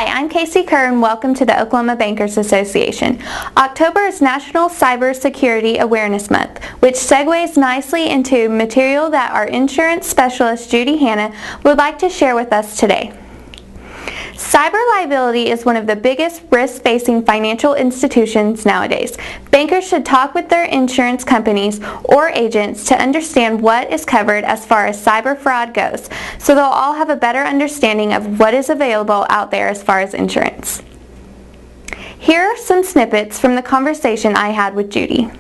Hi, I'm Casey Kerr and welcome to the Oklahoma Bankers Association. October is National Cybersecurity Awareness Month, which segues nicely into material that our insurance specialist Judy Hanna would like to share with us today. Cyber liability is one of the biggest risks facing financial institutions nowadays. Bankers should talk with their insurance companies or agents to understand what is covered as far as cyber fraud goes, so they'll all have a better understanding of what is available out there as far as insurance. Here are some snippets from the conversation I had with Judy.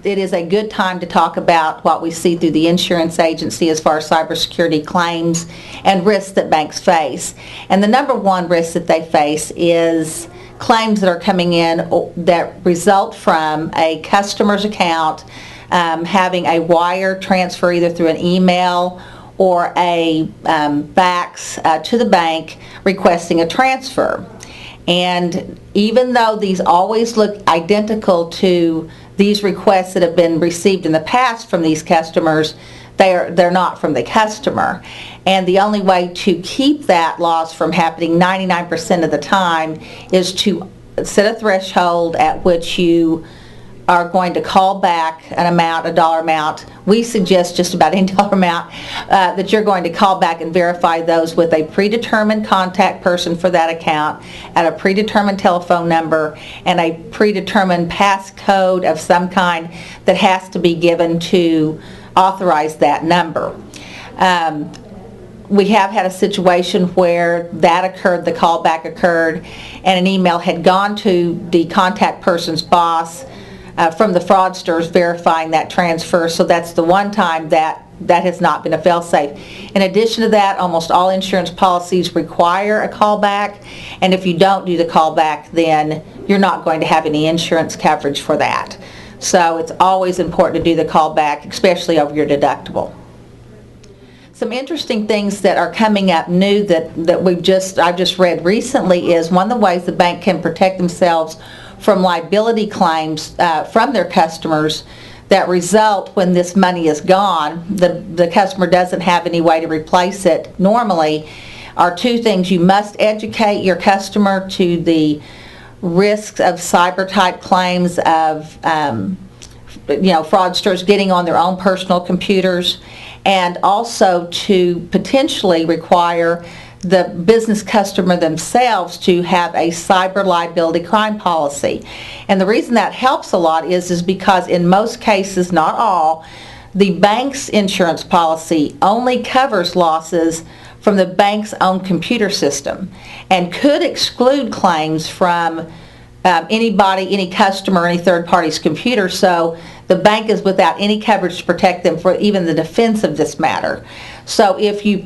It is a good time to talk about what we see through the insurance agency as far as cybersecurity claims and risks that banks face. And the number one risk that they face is claims that are coming in that result from a customer's account having a wire transfer either through an email or a fax to the bank requesting a transfer. And even though these always look identical to these requests that have been received in the past from these customers, they're not from the customer. And the only way to keep that loss from happening 99% of the time is to set a threshold at which you are going to call back an amount, a dollar amount. We suggest just about any dollar amount that you're going to call back and verify those with a predetermined contact person for that account at a predetermined telephone number and a predetermined passcode of some kind that has to be given to authorize that number. We have had a situation where that occurred, the callback occurred, and an email had gone to the contact person's boss from the fraudsters verifying that transfer, so that's the one time that has not been a fail-safe. In addition to that, almost all insurance policies require a callback, and if you don't do the callback, then you're not going to have any insurance coverage for that. So it's always important to do the callback, especially over your deductible. Some interesting things that are coming up new that I've just read recently is one of the ways the bank can protect themselves from liability claims from their customers that result when this money is gone. The customer doesn't have any way to replace it normally, are two things. You must educate your customer to the risks of cyber type claims of fraudsters getting on their own personal computers, and also to potentially require the business customer themselves to have a cyber liability crime policy. And the reason that helps a lot is because in most cases, not all, the bank's insurance policy only covers losses from the bank's own computer system and could exclude claims from anybody, any customer, any third party's computer, so the bank is without any coverage to protect them for even the defense of this matter. So if you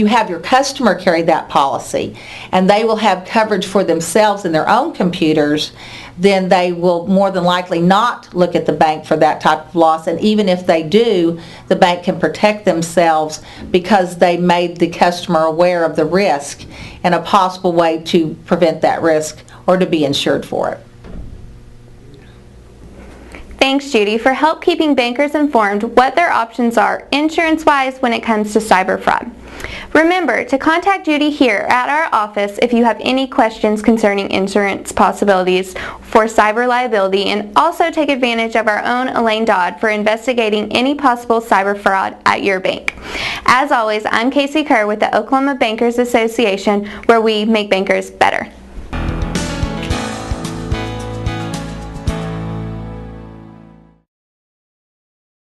have your customer carry that policy and they will have coverage for themselves in their own computers, then they will more than likely not look at the bank for that type of loss. And even if they do, the bank can protect themselves because they made the customer aware of the risk and a possible way to prevent that risk or to be insured for it. Thanks, Judy, for help keeping bankers informed what their options are insurance-wise when it comes to cyber fraud. Remember to contact Judy here at our office if you have any questions concerning insurance possibilities for cyber liability, and also take advantage of our own Elaine Dodd for investigating any possible cyber fraud at your bank. As always, I'm Casey Kerr with the Oklahoma Bankers Association, where we make bankers better.